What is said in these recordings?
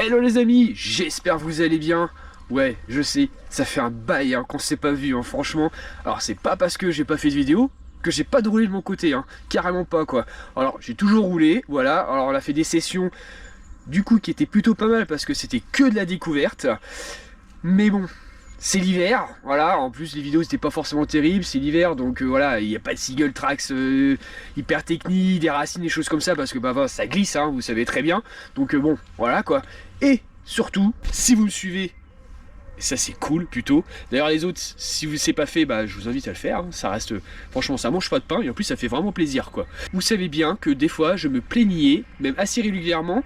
Hello les amis, j'espère que vous allez bien. Ouais, je sais, ça fait un bail hein, qu'on s'est pas vu, hein, franchement. Alors c'est pas parce que j'ai pas fait de vidéo que j'ai pas de roulé de mon côté, hein, carrément pas quoi. Alors j'ai toujours roulé, voilà. Alors on a fait des sessions du coup qui étaient plutôt pas mal parce que c'était que de la découverte. Mais bon, c'est l'hiver, voilà, en plus les vidéos c'était pas forcément terrible, c'est l'hiver donc voilà, il n'y a pas de single tracks hyper techniques, des racines, des choses comme ça parce que bah ça glisse, hein, vous savez très bien, donc bon, voilà quoi. Et surtout, si vous me suivez, ça c'est cool plutôt, d'ailleurs les autres, si vous c'est pas fait, bah je vous invite à le faire, hein. Ça reste, franchement ça mange pas de pain et en plus ça fait vraiment plaisir quoi. Vous savez bien que des fois je me plaignais, même assez régulièrement,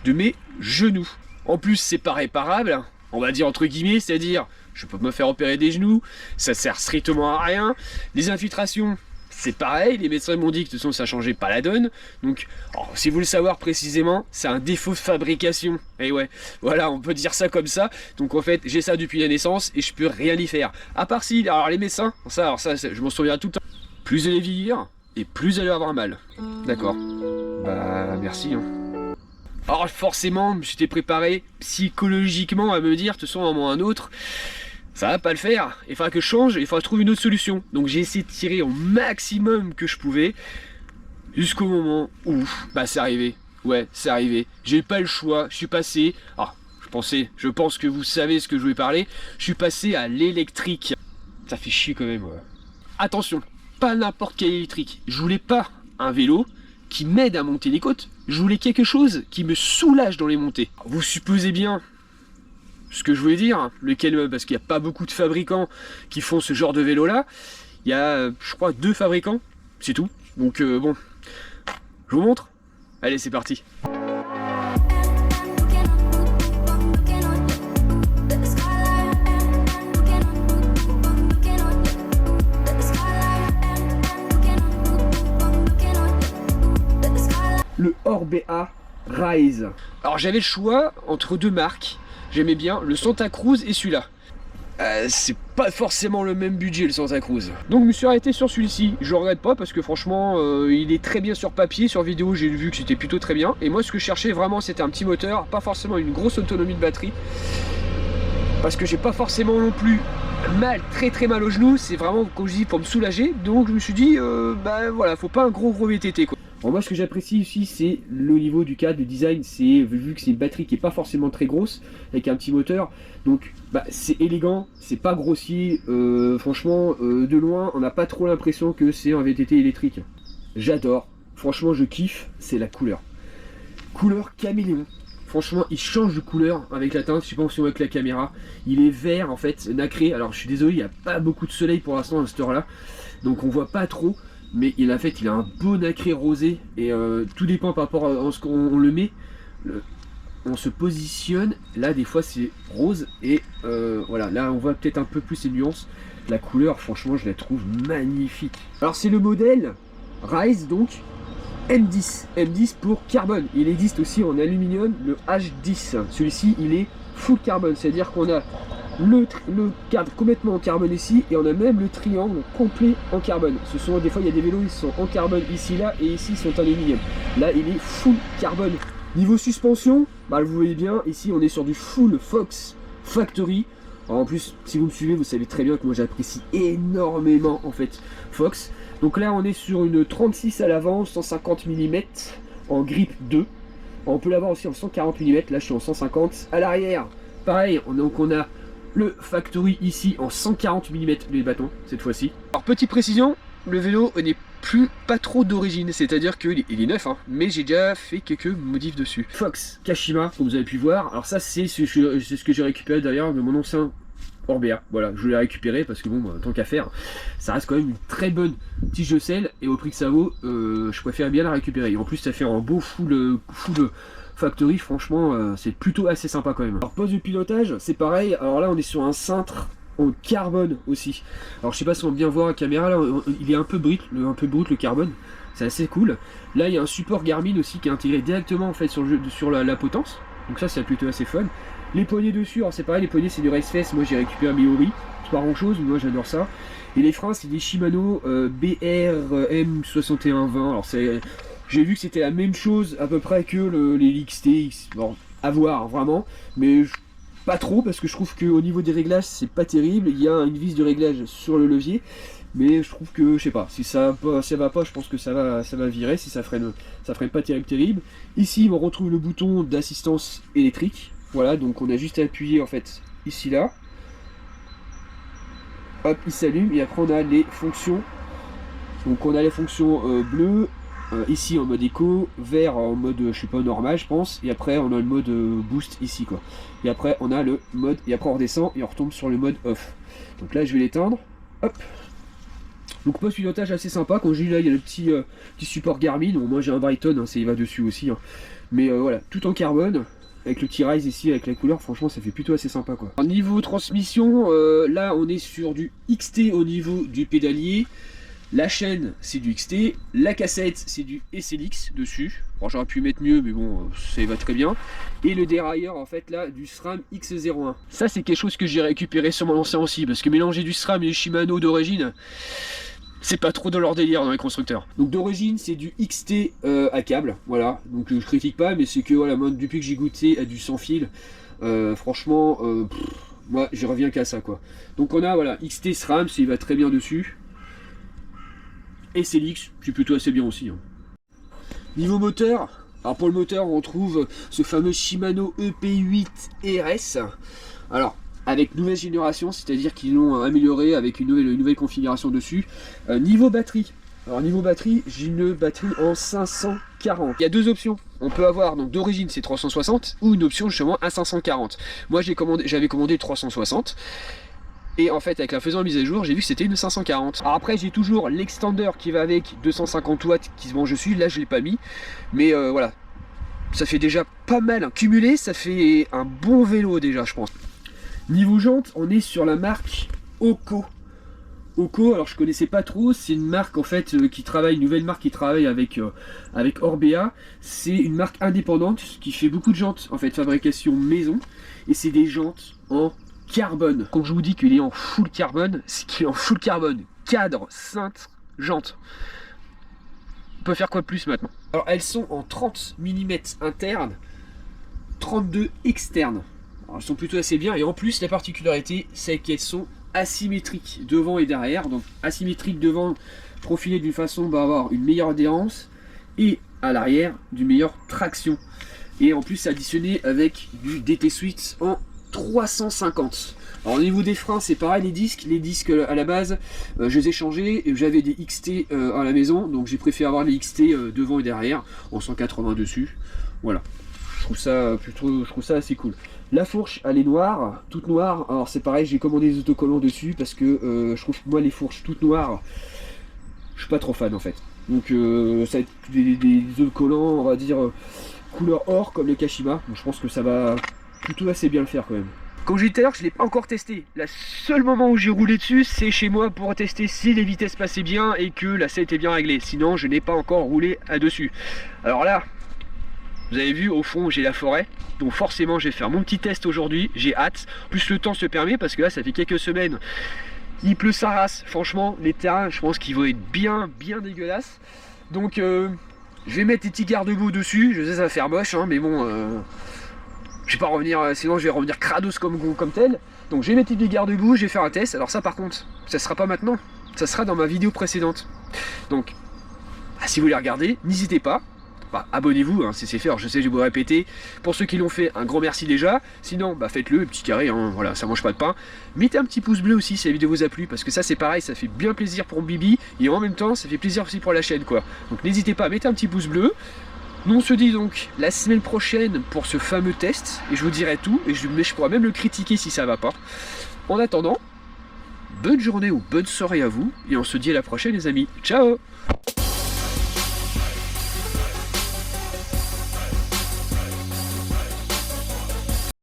de mes genoux. En plus c'est pas réparable, on va dire entre guillemets, c'est-à-dire je peux me faire opérer des genoux, ça sert strictement à rien. Les infiltrations, c'est pareil, les médecins m'ont dit que de toute façon ça changeait pas la donne. Donc, alors, si vous le savez précisément, c'est un défaut de fabrication. Et ouais, voilà, on peut dire ça comme ça. Donc en fait, j'ai ça depuis la naissance et je peux rien y faire. À part si, alors les médecins, ça je m'en souviens tout le temps. Plus vous allez vieillir et plus vous allez avoir mal. D'accord. Bah merci hein. Alors forcément, j'étais préparé psychologiquement à me dire, de toute façon, un moment ou un autre, ça va pas le faire, il faudra que je change, il faudra trouver une autre solution. Donc j'ai essayé de tirer au maximum que je pouvais, jusqu'au moment où, bah c'est arrivé, ouais, c'est arrivé. J'ai pas le choix, je suis passé, alors je pense que vous savez ce que je voulais parler, je suis passé à l'électrique. Ça fait chier quand même, ouais. Attention, pas n'importe quel électrique, je voulais pas un vélo qui m'aide à monter les côtes, je voulais quelque chose qui me soulage dans les montées. Vous supposez bien ce que je voulais dire, lequel, parce qu'il n'y a pas beaucoup de fabricants qui font ce genre de vélo là, il y a je crois 2 fabricants, c'est tout, donc bon, je vous montre, allez c'est parti. Le Orbea Rise. Alors j'avais le choix entre 2 marques. J'aimais bien le Santa Cruz et celui-là. C'est pas forcément le même budget le Santa Cruz. Donc je me suis arrêté sur celui-ci. Je regrette pas parce que franchement il est très bien sur papier, sur vidéo j'ai vu que c'était plutôt très bien. Et moi ce que je cherchais vraiment c'était un petit moteur, pas forcément une grosse autonomie de batterie. Parce que j'ai pas forcément non plus mal, très mal au genou. C'est vraiment comme je dis pour me soulager. Donc je me suis dit bah voilà, faut pas un gros VTT quoi. Alors moi ce que j'apprécie ici c'est le niveau du cadre, du design, c'est vu que c'est une batterie qui est pas forcément très grosse, avec un petit moteur, donc bah, c'est élégant, c'est pas grossier, franchement de loin on n'a pas trop l'impression que c'est un VTT électrique. J'adore, franchement je kiffe, c'est la couleur. Couleur caméléon. Franchement, il change de couleur avec la teinte, je sais pas si on voit avec la caméra. Il est vert en fait, nacré. Alors je suis désolé, il n'y a pas beaucoup de soleil pour l'instant à cette heure là, donc on voit pas trop. Mais il a un beau nacré rosé et tout dépend par rapport à ce qu'on le met. On se positionne, là des fois c'est rose et voilà, là on voit peut-être un peu plus les nuances. La couleur franchement je la trouve magnifique. Alors c'est le modèle Rise donc M10, M10 pour carbone. Il existe aussi en aluminium le H10. Celui-ci il est full carbone, c'est-à-dire qu'on a le cadre complètement en carbone ici et on a même le triangle complet en carbone. Ce sont des fois il y a des vélos ils sont en carbone ici là et ici ils sont en aluminium. Là il est full carbone. Niveau suspension, bah vous voyez bien ici on est sur du full Fox Factory. Alors, en plus si vous me suivez vous savez très bien que moi j'apprécie énormément en fait Fox. Donc là on est sur une 36 à l'avant, 150 mm en grip 2. On peut l'avoir aussi en 140 mm, là je suis en 150. À l'arrière pareil, donc on a le Factory ici en 140 mm les bâtons cette fois-ci. Alors petite précision, le vélo n'est pas trop d'origine, c'est-à-dire qu'il est neuf hein, mais j'ai déjà fait quelques modifs dessus. Fox Kashima comme vous avez pu voir, alors ça c'est ce que j'ai récupéré d'ailleurs de mon ancien Orbea, voilà, je l'ai récupéré parce que bon, tant qu'à faire, ça reste quand même une très bonne tige de selle et au prix que ça vaut, je préfère bien la récupérer. Et en plus ça fait un beau full Factory, franchement c'est plutôt assez sympa quand même. Alors poste de pilotage, c'est pareil, alors là on est sur un cintre en carbone aussi. Alors je sais pas si on va bien voir la caméra, là il est un peu brut le carbone, c'est assez cool. Là il y a un support Garmin aussi qui est intégré directement en fait sur la potence, donc ça c'est plutôt assez fun. Les poignées dessus, alors c'est pareil, les poignées c'est du Racefest, moi j'ai récupéré un Miori, c'est pas grand chose, mais moi j'adore ça. Et les freins c'est des Shimano BRM 6120, alors c'est... J'ai vu que c'était la même chose à peu près que les LXT. Bon, à voir vraiment, mais pas trop, parce que je trouve qu'au niveau des réglages c'est pas terrible. Il y a une vis de réglage sur le levier, mais je trouve que, je sais pas, si ça va pas, je pense que ça va virer, si ça freine pas terrible. Ici on retrouve le bouton d'assistance électrique, voilà, donc on a juste à appuyer en fait ici là, hop, il s'allume, et après on a les fonctions. Donc on a les fonctions bleues, ici en mode éco, vert en mode, je sais pas, normal je pense, et après on a le mode boost ici quoi. Et après on a le mode, et après on redescend et on retombe sur le mode off. Donc là je vais l'éteindre, hop. Donc poste pilotage assez sympa, comme je dis là il y a le petit support Garmin, bon, moi j'ai un Brighton, hein, ça y va dessus aussi, hein. Mais voilà, tout en carbone, avec le petit rise ici, avec la couleur, franchement ça fait plutôt assez sympa quoi. En niveau transmission, là on est sur du XT au niveau du pédalier. La chaîne c'est du XT, la cassette c'est du SLX dessus. Bon, j'aurais pu mettre mieux mais bon ça va très bien. Et le dérailleur en fait là du SRAM X01. Ça c'est quelque chose que j'ai récupéré sur mon ancien aussi, parce que mélanger du SRAM et du Shimano d'origine, c'est pas trop dans leur délire dans les constructeurs. Donc d'origine c'est du XT à câble, voilà. Donc je critique pas, mais c'est que voilà, moi depuis que j'ai goûté à du sans fil, franchement moi je reviens qu'à ça quoi. Donc on a voilà XT SRAM, il va très bien dessus. Et SLX, c'est plutôt assez bien aussi, hein. Niveau moteur, alors pour le moteur on trouve ce fameux Shimano EP8 RS. Alors avec nouvelle génération, c'est-à-dire qu'ils l'ont amélioré avec une nouvelle configuration dessus. Niveau batterie, alors niveau batterie, j'ai une batterie en 540. Il y a deux options. On peut avoir, donc d'origine c'est 360, ou une option justement à 540. Moi j'avais commandé 360. Et en fait avec la faisant mise à jour, j'ai vu que c'était une 540. Alors après j'ai toujours l'extender qui va avec 250 watts qui se branche dessus. Là je l'ai pas mis, mais voilà, ça fait déjà pas mal, hein. Cumulé ça fait un bon vélo déjà je pense. Niveau jantes, on est sur la marque Oco. Oco, alors je connaissais pas trop, c'est une marque en fait qui travaille, une nouvelle marque qui travaille avec Orbea. C'est une marque indépendante qui fait beaucoup de jantes en fait, fabrication maison, et c'est des jantes en carbone. Quand je vous dis qu'il est en full carbone, c'est qu'il est en full carbone. Cadre, cintre, jante. On peut faire quoi de plus maintenant? Alors elles sont en 30 mm interne, 32 externe. Alors, elles sont plutôt assez bien, et en plus la particularité c'est qu'elles sont asymétriques devant et derrière. Donc asymétrique devant, profilé d'une façon va avoir une meilleure adhérence, et à l'arrière d'une meilleure traction. Et en plus c'est additionné avec du DT Suite en 350. Alors au niveau des freins c'est pareil, les disques à la base je les ai changés, et j'avais des XT à la maison, donc j'ai préféré avoir les XT devant et derrière en 180 dessus. Voilà, je trouve ça assez cool. La fourche elle est noire, toute noire. Alors c'est pareil, j'ai commandé des autocollants dessus parce que je trouve que moi les fourches toutes noires, je suis pas trop fan en fait. Donc ça va être des autocollants on va dire couleur or comme le Kashima. Donc, je pense que ça va plutôt assez bien le faire quand même. Comme je disais tout à l'heure, je ne l'ai pas encore testé. Le seul moment où j'ai roulé dessus, c'est chez moi pour tester si les vitesses passaient bien et que la selle était bien réglée. Sinon, je n'ai pas encore roulé dessus. Alors là, vous avez vu, au fond, j'ai la forêt. Donc forcément, je vais faire mon petit test aujourd'hui. J'ai hâte. Plus le temps se permet, parce que là, ça fait quelques semaines. Il pleut sa race. Franchement, les terrains, je pense qu'ils vont être bien dégueulasses. Donc, je vais mettre des petits garde-boue dessus. Je sais, ça va faire moche, hein, mais bon... je vais pas revenir, sinon je vais revenir crados comme tel. Donc j'ai mes petits garde-boue, je vais faire un test. Alors ça par contre, ça sera pas maintenant, ça sera dans ma vidéo précédente. Donc si vous voulez regarder, n'hésitez pas. Bah, abonnez-vous, hein, c'est fait. Alors je sais, je vais vous répéter. Pour ceux qui l'ont fait, un grand merci déjà. Sinon, bah, faites-le, petit carré, hein, voilà, ça mange pas de pain. Mettez un petit pouce bleu aussi si la vidéo vous a plu, parce que ça c'est pareil, ça fait bien plaisir pour Bibi, et en même temps ça fait plaisir aussi pour la chaîne quoi. Donc n'hésitez pas à mettre un petit pouce bleu. Nous on se dit donc la semaine prochaine pour ce fameux test, et je vous dirai tout, mais je pourrais même le critiquer si ça va pas. En attendant, bonne journée ou bonne soirée à vous, et on se dit à la prochaine les amis. Ciao!